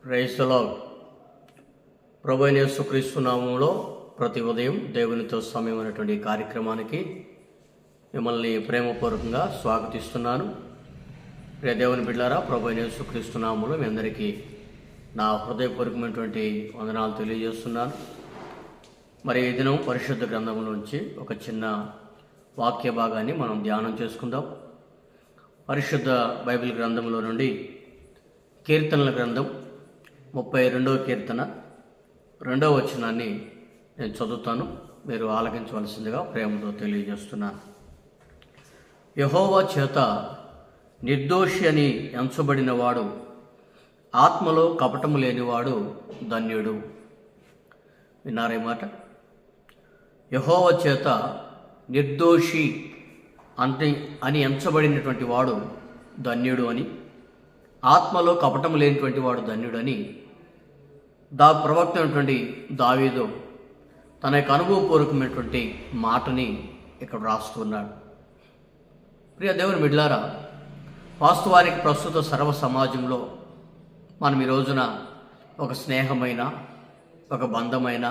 Praise the lord. ప్రభువైన యేసుక్రీస్తు నామములో ప్రతి ఉదయం దేవునితో సమయం అనేటువంటి కార్యక్రమానికి మిమ్మల్ని ప్రేమపూర్వకంగా స్వాగతిస్తున్నాను. ప్రియ దేవుని బిడ్డలారా, ప్రభువైన యేసుక్రీస్తు నామములో మీ అందరికీ నా హృదయపూర్వకమైనటువంటి వందనాలు తెలియజేస్తున్నాను. మరి ఈ దినం పరిశుద్ధ గ్రంథం నుంచి ఒక చిన్న వాక్య భాగాన్ని మనం ధ్యానం చేసుకుందాం. పరిశుద్ధ బైబిల్ గ్రంథంలో నుండి కీర్తనల గ్రంథం 32వ కీర్తన 2వ వచనాన్ని నేను చదువుతాను. మీరు ఆలకించవలసిందిగా ప్రేమతో తెలియజేస్తున్నాను. యెహోవా చేత నిర్దోషి అని ఎంచబడినవాడు, ఆత్మలో కపటము లేనివాడు ధన్యుడు. విన్నారే మాట? యెహోవా చేత నిర్దోషి అని ఎంచబడినటువంటి వాడు ధన్యుడు అని, ఆత్మలో కపటం లేనిటువంటి వాడు ధన్యుడని ప్రవక్త అయినటువంటి దావీదు తన యొక్క అనుభవపూర్వకమైనటువంటి మాటని ఇక్కడ రాస్తున్నాడు. ప్రియ దేవుని బిడ్డలారా, వాస్తవానికి ప్రస్తుత సర్వ సమాజంలో మనం ఈ రోజున ఒక స్నేహమైన, ఒక బంధమైన,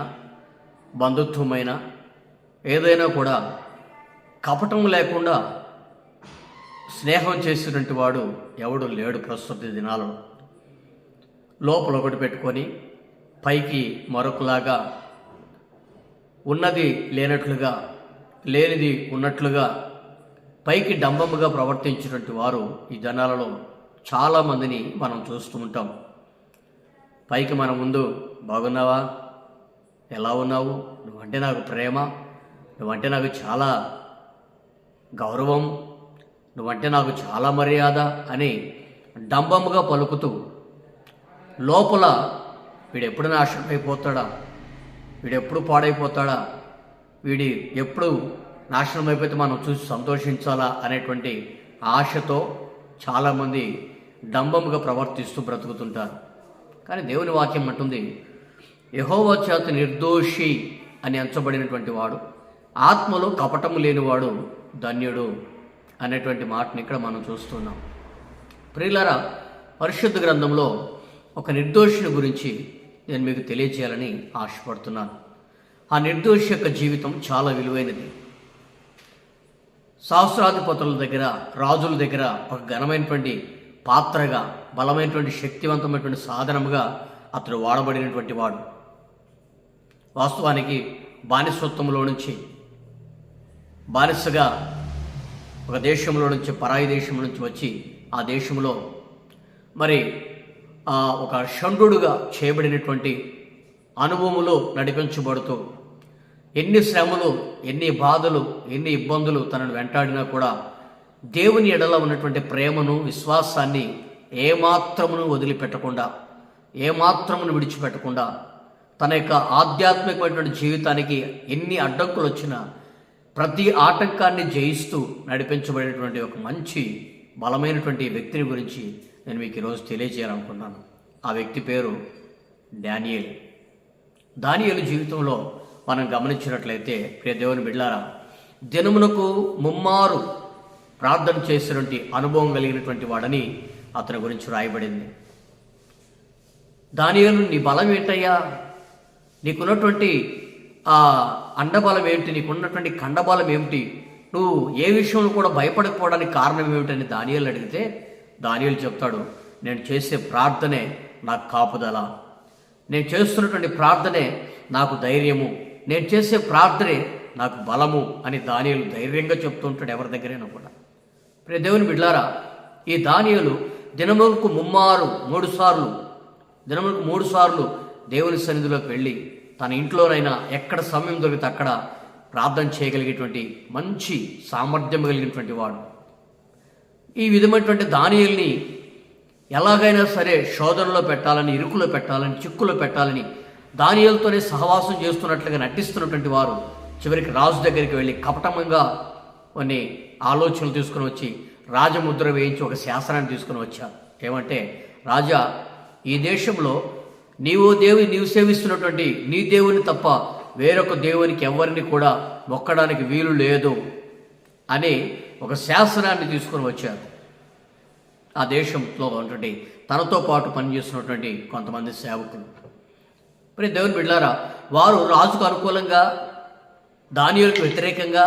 బంధుత్వమైన ఏదైనా కూడా కపటం లేకుండా స్నేహం చేసినటువంటి వాడు ఎవడు లేడు. ప్రస్తుత దినాలలో లోపల ఒకటి పెట్టుకొని పైకి మరొకలాగా, ఉన్నది లేనట్లుగా, లేనిది ఉన్నట్లుగా పైకి డంబముగా ప్రవర్తించినటువంటి వారు ఈ జనాలలో చాలామందిని మనం చూస్తూ ఉంటాం. పైకి మన ముందు బాగున్నావా, ఎలా ఉన్నావు, నువ్వంటే నాకు ప్రేమ, నువ్వంటే నాకు చాలా గౌరవం, నువ్వంటే నాకు చాలా మర్యాద అని డంబముగా పలుకుతూ లోపల వీడెప్పుడు నాశనం అయిపోతాడా, వీడెప్పుడు పాడైపోతాడా, వీడి ఎప్పుడు నాశనం అయిపోతే మనం చూసి సంతోషించాలా అనేటువంటి ఆశతో చాలామంది డంబముగా ప్రవర్తిస్తూ బ్రతుకుతుంటారు. కానీ దేవుని వాక్యం అంటుంది, యెహోవా చేత నిర్దోషి అని ఎంచబడినటువంటి వాడు, ఆత్మలో కపటము లేనివాడు ధన్యుడు అనేటువంటి మాటని ఇక్కడ మనం చూస్తున్నాం. ప్రియులారా, పరిశుద్ధ గ్రంథంలో ఒక నిర్దోషిని గురించి నేను మీకు తెలియజేయాలని ఆశపడుతున్నాను. ఆ నిర్దోషి యొక్క జీవితం చాలా విలువైనది. సహస్రాధిపతుల దగ్గర, రాజుల దగ్గర ఒక ఘనమైనటువంటి పాత్రగా, బలమైనటువంటి శక్తివంతమైనటువంటి సాధనముగా అతడు వాడబడినటువంటి వాడు. వాస్తవానికి బానిసత్వంలో నుంచి, బానిసగా ఒక దేశంలో నుంచి, పరాయి దేశం నుంచి వచ్చి ఆ దేశంలో మరి ఒక షండుడుగా చేయబడినటువంటి అనుభవములో నడిపించబడుతూ ఎన్ని శ్రమలు, ఎన్ని బాధలు, ఎన్ని ఇబ్బందులు తనను వెంటాడినా కూడా దేవుని ఎడల ఉన్నటువంటి ప్రేమను, విశ్వాసాన్ని ఏమాత్రమును వదిలిపెట్టకుండా, ఏమాత్రమును విడిచిపెట్టకుండా, తన యొక్క ఆధ్యాత్మికమైనటువంటి జీవితానికి ఎన్ని అడ్డంకులు వచ్చినా ప్రతి ఆటంకాన్ని జయిస్తూ నడిపించబడినటువంటి ఒక మంచి బలమైనటువంటి వ్యక్తిని గురించి నేను మీకు ఈరోజు తెలియజేయాలనుకున్నాను. ఆ వ్యక్తి పేరు డానియేల్. దానియేలు జీవితంలో మనం గమనించినట్లయితే, ప్రియ దేవుని బిడ్డలారా, దినమునకు ముమ్మారు ప్రార్థన చేసినటువంటి అనుభవం కలిగినటువంటి వాడని అతని గురించి రాయబడింది. దానియేలు, నీ బలం ఏంటయ్యా, నీకున్నటువంటి అండబలం ఏంటి, నీకున్నటువంటి కండబలం ఏమిటి, నువ్వు ఏ విషయంలో కూడా భయపడకపోవడానికి కారణం ఏమిటని దానియేలు అడిగితే, దానియేలు చెప్తాడు, నేను చేసే ప్రార్థనే నాకు కాపుదల, నేను చేస్తున్నటువంటి ప్రార్థనే నాకు ధైర్యము, నేను చేసే ప్రార్థనే నాకు బలము అని దానియేలు ధైర్యంగా చెప్తుంటాడు ఎవరి దగ్గరైనా కూడా. ప్రియ దేవుని బిడ్డలారా, ఈ దానియేలు దినములకు మూడు సార్లు దేవుని సన్నిధిలోకి వెళ్ళి తన ఇంట్లోనైనా ఎక్కడ సమయం దొరికితే అక్కడ ప్రార్థన చేయగలిగేటువంటి మంచి సామర్థ్యం కలిగినటువంటి వాడు. ఈ విధమైనటువంటి దానియేలుని ఎలాగైనా సరే శోధనలో పెట్టాలని, ఇరుకులో పెట్టాలని, చిక్కులో పెట్టాలని దానియేలుతోనే సహవాసం చేస్తున్నట్లుగా నటిస్తున్నటువంటి వారు చివరికి రాజు దగ్గరికి వెళ్ళి కపటంగా కొన్ని ఆలోచనలు తీసుకుని వచ్చి రాజముద్ర వేయించి ఒక శాసనాన్ని తీసుకుని వచ్చారు. ఏమంటే, రాజా, ఈ దేశంలో నీవు సేవిస్తున్నటువంటి నీ దేవుని తప్ప వేరొక దేవునికి ఎవరిని కూడా మొక్కడానికి వీలు లేదు అని ఒక శాసనాన్ని తీసుకుని వచ్చారు. ఆ దేశంలో ఉన్నటువంటి తనతో పాటు పనిచేస్తున్నటువంటి కొంతమంది సేవకులు. మరి దేవుని బిడ్డలారా, వారు రాజుకు అనుకూలంగా దానియేలుకు వ్యతిరేకంగా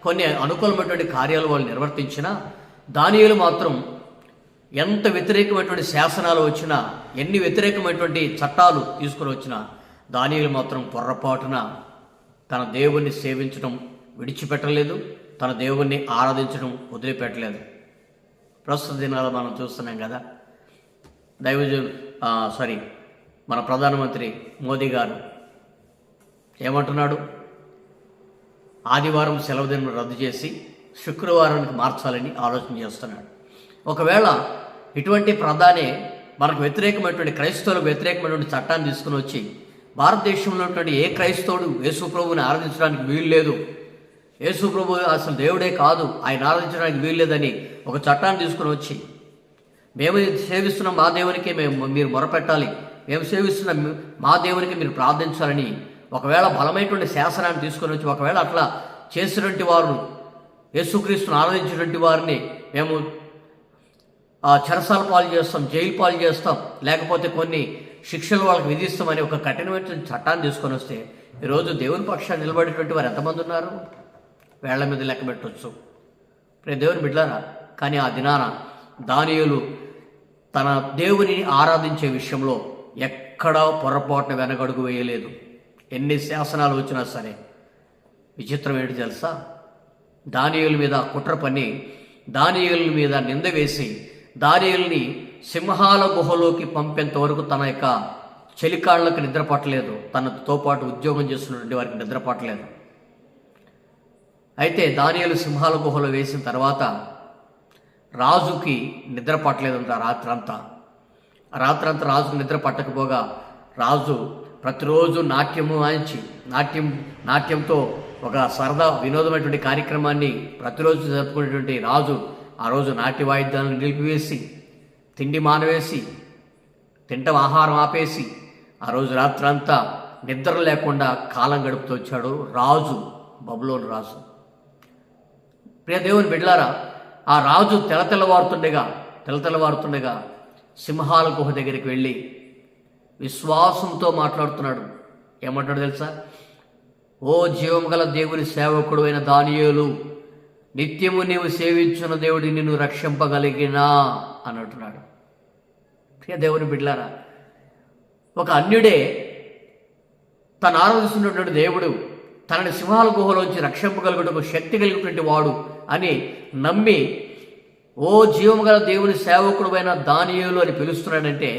కొన్ని అనుకూలమైనటువంటి కార్యాలు వాళ్ళు నిర్వర్తించినా, దానియేలు మాత్రం ఎంత వ్యతిరేకమైనటువంటి శాసనాలు వచ్చినా, ఎన్ని వ్యతిరేకమైనటువంటి చట్టాలు తీసుకుని వచ్చినా, దానియేలు మాత్రం పొర్రపాటున తన దేవుణ్ణి సేవించడం విడిచిపెట్టలేదు, తన దేవుణ్ణి ఆరాధించడం వదిలిపెట్టలేదు. ప్రస్తుత దినాలు మనం చూస్తున్నాం కదా, మన ప్రధానమంత్రి మోదీ గారు ఏమంటున్నాడు? ఆదివారం సెలవు దినం రద్దు చేసి శుక్రవారానికి మార్చాలని ఆలోచన చేస్తున్నాడు. ఒకవేళ ఇటువంటి ప్రధానే మనకు వ్యతిరేకమైనటువంటి క్రైస్తవులకు వ్యతిరేకమైనటువంటి చట్టాన్ని తీసుకుని వచ్చి భారతదేశంలో ఉన్నటువంటి ఏ క్రైస్తవుడు యేసు ప్రభువుని ఆరాధించడానికి వీలు లేదు, యేసు ప్రభు అసలు దేవుడే కాదు, ఆయన ఆరాధించడానికి వీలు లేదని ఒక చట్టాన్ని తీసుకుని వచ్చి, మేము సేవిస్తున్న మా దేవునికి మీరు మొరపెట్టాలి, మేము సేవిస్తున్న మా దేవునికి మీరు ప్రార్థించాలని ఒకవేళ బలమైనటువంటి శాసనాన్ని తీసుకొని వచ్చి, ఒకవేళ అట్లా చేసినటువంటి వారు యేసుక్రీస్తును ఆరాధించినటువంటి వారిని మేము చెరసాల పాలు చేస్తాం, జైలు పాలు చేస్తాం, లేకపోతే కొన్ని శిక్షలు వాళ్ళకి విధిస్తామని ఒక కఠినమైన చట్టాన్ని తీసుకొని వస్తే ఈరోజు దేవుని పక్షాన్ని నిలబడేటువంటి వారు ఎంతమంది ఉన్నారు? వేళ్ల మీద లెక్క పెట్టవచ్చు. దేవుని బిడ్డలారా, కానీ ఆ దినాన దానియేలు తన దేవుని ఆరాధించే విషయంలో ఎక్కడా పొరపాటున వెనకడుగు వేయలేదు. ఎన్ని శాసనాలు వచ్చినా సరే. విచిత్రం ఏంటి తెలుసా? దానియేలు మీద కుట్ర పన్ని, దానియేలు మీద నింద వేసి, దానియేలుని సింహాల గుహలోకి పంపేంత వరకు తన యొక్క చెలికాళ్లకు నిద్ర పట్టలేదు, తనతో పాటు ఉద్యోగం చేస్తున్నటువంటి వారికి నిద్ర పట్టలేదు. అయితే దానియేలు సింహాల గుహలో వేసిన తర్వాత రాజుకి నిద్ర పట్టలేదంట. రాత్రంతా రాజుకు నిద్ర పట్టకపోగా రాజు ప్రతిరోజు నాట్యము వాయించి నాట్యంతో ఒక సరదా వినోదమైనటువంటి కార్యక్రమాన్ని ప్రతిరోజు జరుపుకునేటువంటి రాజు ఆ రోజు నాట్య వాయిద్యాలను నిలిపివేసి, తిండి మానవేసి, ఆహారం ఆపేసి ఆ రోజు రాత్రంతా నిద్ర లేకుండా కాలం గడుపుతూ వచ్చాడు రాజు, బబులోను రాజు. ప్రియ దేవుని బిడ్డలారా, ఆ రాజు తెల్లవారుతుండగా సింహాల గుహ దగ్గరికి వెళ్ళి విశ్వాసంతో మాట్లాడుతున్నాడు. ఏమంటాడు తెలుసా? ఓ జీవము గల దేవుని సేవకుడు అయిన దానియేలు, నిత్యము నీవు సేవించిన దేవుడి నిన్ను రక్షింపగలిగినా అని అంటున్నాడు. ప్రియ దేవుని బిడ్డలారా, ఒక అన్యుడే తను ఆరాధిస్తున్నటువంటి దేవుడు తనని సింహాల గుహలోంచి రక్షింపగలుగుటకు శక్తి కలిగినటువంటి వాడు అని నమ్మి, ఓ జీవము గల దేవుని సేవకుడు అయిన దానియేలు అని పిలుస్తున్నాడంటే,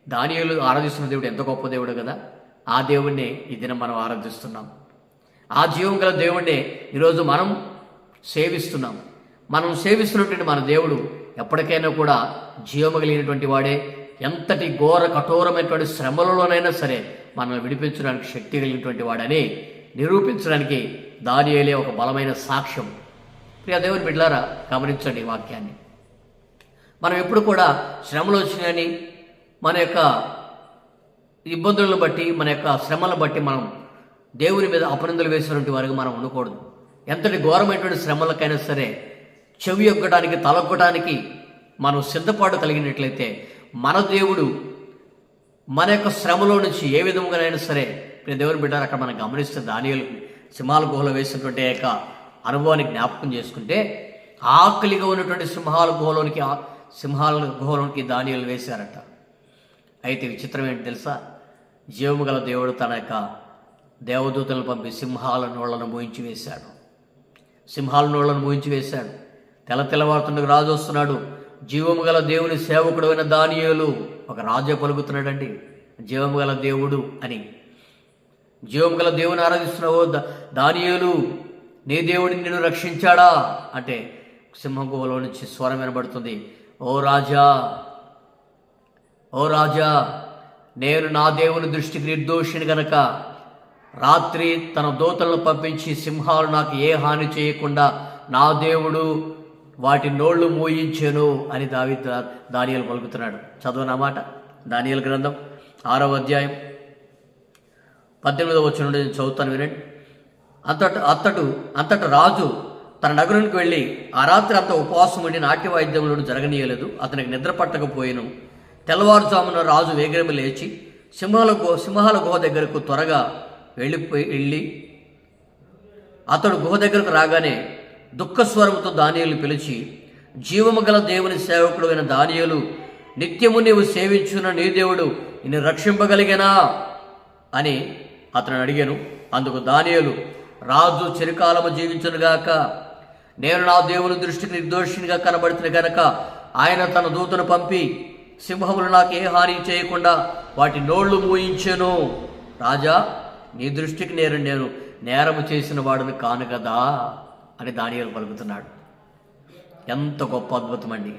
దానియేలు ఆరాధిస్తున్న దేవుడు ఎంత గొప్ప దేవుడు కదా. ఆ దేవుణ్ణి ఈ దినం మనం ఆరాధిస్తున్నాం. ఆ జీవం గల దేవుణ్ణి ఈరోజు మనం సేవిస్తున్నాం. మనం సేవిస్తున్నటువంటి మన దేవుడు ఎప్పటికైనా కూడా జీవము కలిగినటువంటి వాడే. ఎంతటి ఘోర కఠోరమైనటువంటి శ్రమలలోనైనా సరే మనల్ని విడిపించడానికి శక్తి కలిగినటువంటి వాడని నిరూపించడానికి దానియేలే ఒక బలమైన సాక్ష్యం. ప్రియ దేవుని బిడ్డలారా, గమనించండి ఈ వాక్యాన్ని. మనం ఎప్పుడు కూడా శ్రమలు వచ్చినాయని, మన యొక్క ఇబ్బందులను బట్టి, మన యొక్క శ్రమలను బట్టి మనం దేవుని మీద అపనిందలు వేసినటువంటి వారికి మనం ఉండకూడదు. ఎంతటి ఘోరమైనటువంటి శ్రమలకైనా సరే చెవి ఎక్కడానికి, తలొక్కడానికి మనం సిద్ధపాటు కలిగినట్లయితే మన దేవుడు మన యొక్క శ్రమలో నుంచి ఏ విధంగానైనా సరే, దేవుని బిడ్డారు అక్కడ మనం గమనిస్తే దానియేలు సింహాల గుహలో వేసినటువంటి యొక్క అనుభవాన్ని జ్ఞాపకం చేసుకుంటే, ఆకలిగా ఉన్నటువంటి సింహాల గుహలోనికి దానియేలు వేశారట. అయితే విచిత్రం ఏంటి తెలుసా? జీవము గల దేవుడు తన యొక్క దేవదూతలను పంపి సింహాల నోళ్లను మూయించి వేశాడు. తెల్లవారుతుండగా రాజు వస్తున్నాడు. జీవము గల దేవుని సేవకుడు అయిన దానియేలు, ఒక రాజే పలుకుతున్నాడండి జీవము గల దేవుడు అని. జీవము గల దేవుని ఆరాధిస్తున్నావో దానియేలు, నీ దేవుడిని నిన్ను రక్షించాడా అంటే సింహం గుహలో నుంచి స్వరం వినబడుతుంది. ఓ రాజా, నేను నా దేవుని దృష్టికి నిర్దోషిని గనక రాత్రి తన దూతలను పంపించి సింహాలు నాకు ఏ హాని చేయకుండా నా దేవుడు వాటి నోళ్లు మోయించెను అని దానియేలు పలుకుతున్నాడు. చదవనా మాట? దానియేలు గ్రంథం 6వ అధ్యాయం 18వ వచనం నుండి నేను చదువుతాను, వినండి. అంతట రాజు తన నగరానికి వెళ్ళి ఆ రాత్రి అంతా ఉపవాసం ఉండి నాట్యవాయిద్యములను జరగనీయలేదు. అతనికి నిద్ర పట్టకపోయాను. తెల్లవారుజామున రాజు వేగరము లేచి సింహాల గుహ దగ్గరకు త్వరగా వెళ్ళి అతడు గుహ దగ్గరకు రాగానే దుఃఖస్వరముతో దానియేలును పిలిచి, జీవము గల దేవుని సేవకుడు అయిన దానియేలు, నిత్యము నీవు సేవించున్న నీ దేవుడు నిన్ను రక్షింపగలిగేనా అని అతను అడిగాను. అందుకు దానియేలు, రాజు చిరకాలము జీవించునుగాక, నేను నా దేవుని దృష్టికి నిర్దోషినిగా కనబడుతున్న గనక ఆయన తన దూతను పంపి సింహములు నాకు ఏ హాని చేయకుండా వాటి నోళ్లు మూయించెను. రాజా, నీ దృష్టికి నేను నేరము చేసిన వాడును కాను కదా అని దానియేలు పలుకుతున్నాడు. ఎంత గొప్ప అద్భుతం అండి.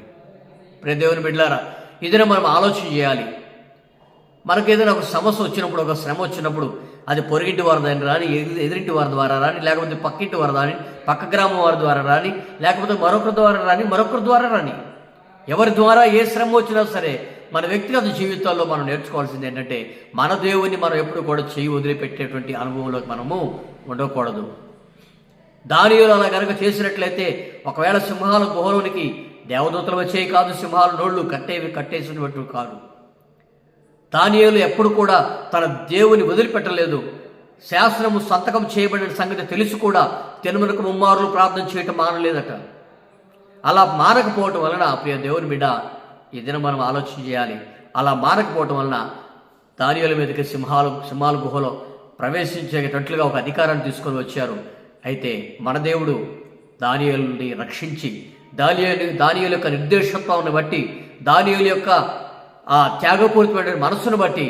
ప్రియ దేవుని బిడ్డలారా, ఇదినే మనం ఆలోచన చేయాలి. మనకేదైనా ఒక సమస్య వచ్చినప్పుడు, ఒక శ్రమ వచ్చినప్పుడు, అది పొరుగింటి వారి ద్వారా రాని, ఎదురింటి వారి ద్వారా రాని, లేకపోతే పక్కింటి వారి రాని, పక్క గ్రామం వారి ద్వారా రాని, లేకపోతే మరొకరి ద్వారా రాని, ఎవరి ద్వారా ఏ శ్రమ వచ్చినా సరే మన వ్యక్తిగత జీవితాల్లో మనం నేర్చుకోవాల్సింది ఏంటంటే, మన దేవుని మనం ఎప్పుడు కూడా చేయి వదిలిపెట్టేటువంటి అనుభవంలోకి మనము ఉండకూడదు. దానియేలు అలా కనుక చేసినట్లయితే ఒకవేళ సింహాల గుహలోనికి దేవదూతలు వచ్చేవి కాదు, సింహాల నోళ్లు కట్టేసినట్టు కాదు. దానియేలు ఎప్పుడు కూడా తన దేవుని వదిలిపెట్టలేదు. శాసనము సంతకం చేయబడిన సంగతి తెలిసి కూడా తిరుమలకు ముమ్మారులు ప్రార్థన చేయటం మానలేదట. అలా మానకపోవటం వలన ప్రియ దేవుని బిడ్డ, ఈ దినం మనం ఆలోచన చేయాలి. అలా మానకపోవటం వలన దానియేలు మీదకి సింహాల గుహలో ప్రవేశించేటట్లుగా ఒక అధికారాన్ని తీసుకొని వచ్చారు. అయితే మన దేవుడు దానియేలుని రక్షించి, దానియేలు యొక్క నిర్దేశత్వాన్ని బట్టి, దానియేలు యొక్క ఆ త్యాగపూరితమైన మనస్సును బట్టి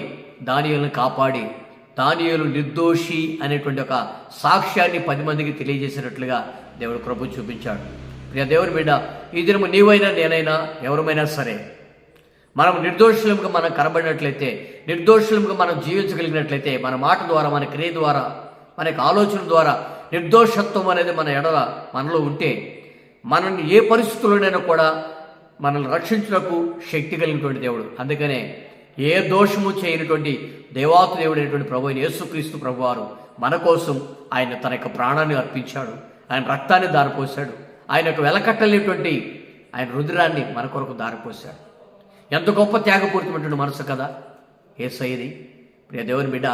దానియేలుని కాపాడి, దానియేలు నిర్దోషి అనేటువంటి ఒక సాక్ష్యాన్ని 10 మందికి తెలియజేసినట్లుగా దేవుడు కృప చూపించాడు. ప్రియ దేవుని బిడ్డ, ఈ దినము నీవైనా నేనైనా ఎవరమైనా సరే మనం నిర్దోషులుగా మనం కనబడినట్లయితే, నిర్దోషులుగా మనం జీవించగలిగినట్లయితే, మన మాట ద్వారా, మన క్రియ ద్వారా, మన ఆలోచన ద్వారా నిర్దోషత్వం అనేది మన ఎడల మనలో ఉంటే, మనల్ని ఏ పరిస్థితుల్లోనైనా కూడా మనల్ని రక్షించుటకు శక్తి కలిగినటువంటి దేవుడు. అందుకనే ఏ దోషము చేయనటువంటి దేవాతి దేవుడైనటువంటి ప్రభు అయిన యేసుక్రీస్తు ప్రభువారు మన కోసం ఆయన తన యొక్క ప్రాణాన్ని అర్పించాడు. ఆయన రక్తాన్ని దారిపోశాడు. ఆయన యొక్క వెలకట్టలేటువంటి ఆయన రుద్రాన్ని మన కొరకు దారిపోశాడు. ఎంత గొప్ప త్యాగపూరితమైనటువంటి మనసు కదా యేసయ్యది. ప్రియ దేవుని బిడ్డ,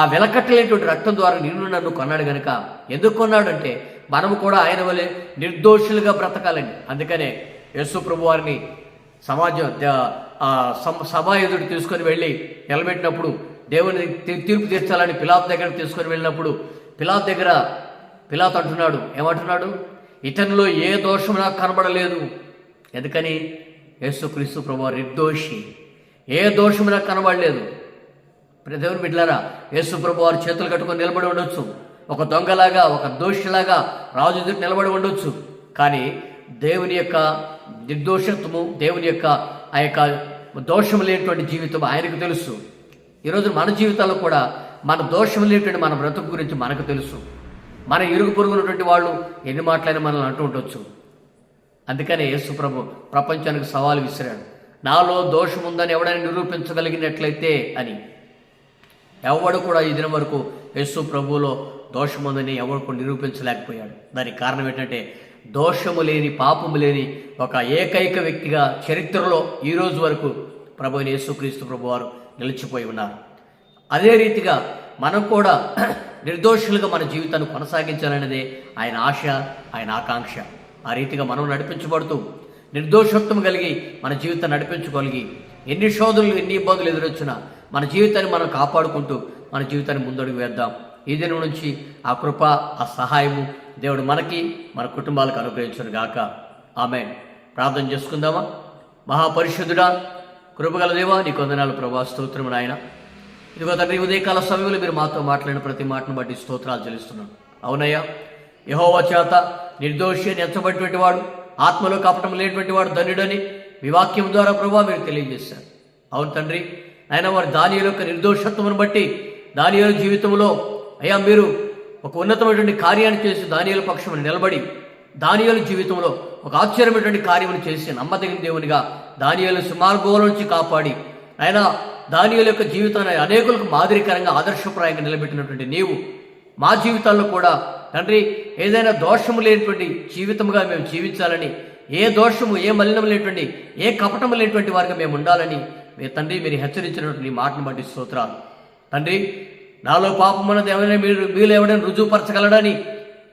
ఆ వెలకట్టలేటువంటి రక్తం ద్వారా నిన్ను నన్ను కొన్నాడు కనుక, ఎందుకు కొన్నాడంటే మనము కూడా ఆయన వలె నిర్దోషులుగా బ్రతకాలండి. అందుకనే యేసు ప్రభు వారిని సభా ఎదుటి తీసుకొని వెళ్ళి నిలబెట్టినప్పుడు, దేవుని తీర్పు తీర్చాలని పిలాతు దగ్గరకు తీసుకొని వెళ్ళినప్పుడు, పిలాతు అంటున్నాడు, ఏమంటున్నాడు? ఇతనిలో ఏ దోషం నాకు కనబడలేదు. ఎందుకని? యేసుక్రీస్తు ప్రభు వారు నిర్దోషి, ఏ దోషం నాకు కనబడలేదు. దేవుని బిడ్డలారా, యేసు ప్రభు వారు చేతులు కట్టుకొని నిలబడి ఉండొచ్చు, ఒక దొంగలాగా, ఒక దోషిలాగా రాజు ఎదుటి నిలబడి ఉండొచ్చు. కానీ దేవుని యొక్క నిర్దోషత్వము, దేవుని యొక్క ఆ యొక్క దోషం లేనటువంటి జీవితం ఆయనకు తెలుసు. ఈరోజు మన జీవితాల్లో కూడా మన దోషం లేనటువంటి మన బ్రతుకు గురించి మనకు తెలుసు. మన ఇరుగు పొరుగునటువంటి వాళ్ళు ఎన్ని మాటలైనా మనల్ని అంటూ ఉండొచ్చు. అందుకనే యేసు ప్రభు ప్రపంచానికి సవాలు విసిరాడు, నాలో దోషం ఉందని ఎవడైనా నిరూపించగలిగినట్లయితే అని. ఎవడు కూడా ఈ దినం వరకు యేసు ప్రభువులో దోషం ఉందని ఎవడు కూడా నిరూపించలేకపోయాడు. దానికి కారణం ఏంటంటే, దోషము లేని, పాపము లేని ఒక ఏకైక వ్యక్తిగా చరిత్రలో ఈరోజు వరకు ప్రభు అయిన యేసుక్రీస్తు ప్రభు వారు నిలిచిపోయి ఉన్నారు. అదే రీతిగా మనం కూడా నిర్దోషులుగా మన జీవితాన్ని కొనసాగించాలనేదే ఆయన ఆశ, ఆయన ఆకాంక్ష. ఆ రీతిగా మనం నడిపించబడుతూ నిర్దోషత్వం కలిగి మన జీవితాన్ని నడిపించుకోగలిగి, ఎన్ని శోధనలు, ఎన్ని ఇబ్బందులు ఎదురొచ్చినా మన జీవితాన్ని మనం కాపాడుకుంటూ మన జీవితాన్ని ముందడుగు వేద్దాం. ఈ దినం నుంచి ఆ కృప, ఆ సహాయము దేవుడు మనకి, మన కుటుంబాలకు అనుగ్రహించును గాక. ఆమేన్. ప్రార్థన చేసుకుందామా? మహాపరిశుద్ధుడా, కృపగల దేవా, నీ వందనాలు ప్రభా, స్తోత్రము నాయన. ఇదిగో తండ్రి, ఉదయకాల సమయంలో మీరు మాతో మాట్లాడిన ప్రతి మాటను బట్టి స్తోత్రాలు చెల్లిస్తున్నాను. అవునయ్యా, యెహోవా చేత నిర్దోషి అని ఎంచబడినటువంటి వాడు, ఆత్మలో కపటం లేనటువంటి వాడు ధన్యుడని మీ వాక్యం ద్వారా ప్రభా మీరు తెలియజేశారు. అవును తండ్రి, ఆయన వారి దానియేలు యొక్క నిర్దోషత్వమును బట్టి దానియేలు జీవితంలో అయ్యా మీరు ఒక ఉన్నతమైనటువంటి కార్యాన్ని చేసి దానియేలు పక్షమును నిలబడి, దానియేలు జీవితంలో ఒక ఆశ్చర్యమైనటువంటి కార్యమును చేసి నమ్మదగిన దేవునిగా దానియేలు సింహాల నుంచి కాపాడి, ఆయన దానియేలు యొక్క జీవితాన్ని అనేకులకు మాదిరికరంగా, ఆదర్శప్రాయంగా నిలబెట్టినటువంటి నీవు మా జీవితాల్లో కూడా తండ్రి ఏదైనా దోషము లేనటువంటి జీవితముగా మేము జీవించాలని, ఏ దోషము ఏ మలినము లేనటువంటి ఏ కపటము లేనటువంటి వారిగా మేము ఉండాలని మీరు తండ్రి మీరు హెచ్చరించినటువంటి మాటను బట్టి స్తోత్రాలు. తండ్రి నాలో పాపం అన్నది ఏమైనా మీలో ఎవరైనా రుజువుపరచగలడని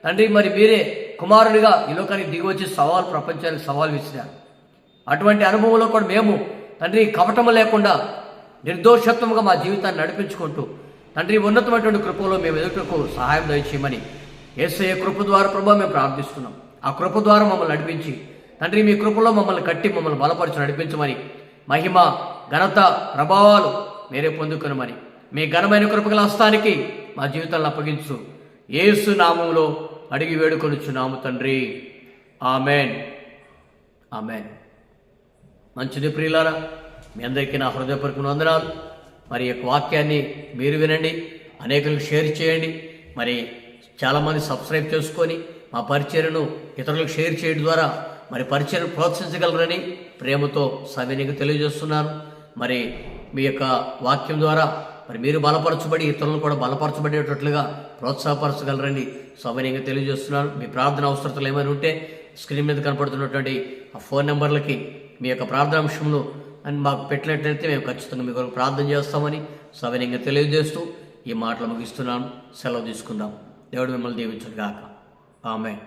తండ్రి మరి మీరే కుమారుడిగా ఈ లోకానికి దిగి వచ్చి ప్రపంచానికి సవాల్ విసిరారు. అటువంటి అనుభవంలో కూడా మేము తండ్రి కపటము లేకుండా నిర్దోషత్వముగా మా జీవితాన్ని నడిపించుకుంటూ తండ్రి ఉన్నతమైనటువంటి కృపలో మేము ఎదుటకు సహాయం దయచేయమని యేసయ్య కృప ద్వారా ప్రభావ మేము ప్రార్థిస్తున్నాం. ఆ కృప ద్వారా మమ్మల్ని నడిపించి తండ్రి మీ కృపలో మమ్మల్ని కట్టి మమ్మల్ని బలపరిచి నడిపించమని, మహిమ ఘనత ప్రభావాలు మీరే పొందుకొనమని మీ ఘనమైన కృపగల హస్తానికి మా జీవితాలను అప్పగించు యేసు నామములో అడిగి వేడుకొనుచున్నాము తండ్రి. Amen, amen. మంచిది ప్రియులారా, మీ అందరికీ నా హృదయపూర్వక వందనాలు. మరి యొక్క వాక్యాన్ని మీరు వినండి, అనేకులకు షేర్ చేయండి. మరి చాలామంది సబ్స్క్రైబ్ చేసుకొని మా పరిచర్యను ఇతరులకు షేర్ చేయడం ద్వారా మరి పరిచర్యను ప్రోత్సహించగలరని ప్రేమతో సవినయంగా తెలియజేస్తున్నాను. మరి మీ యొక్క వాక్యం ద్వారా మరి మీరు బలపరచబడి ఇతరులను కూడా బలపరచబడేటట్లుగా ప్రోత్సాహపరచగలరని సవినయంగా తెలియజేస్తున్నాను. మీ ప్రార్థన అవసరతలు ఏమైనా ఉంటే స్క్రీన్ మీద కనపడుతున్నటువంటి ఆ ఫోన్ నెంబర్లకి మీ యొక్క ప్రార్థన అంశంలో మాకు పెట్టినట్లయితే మేము ఖచ్చితంగా మీ కొరకు ప్రార్థన చేస్తామని సవినయంగా తెలియజేస్తూ ఈ మాటలు ముగిస్తున్నాను. సెలవు తీసుకుందాం. దేవుడు మిమ్మల్ని దీవించును గాక. ఆమేన్.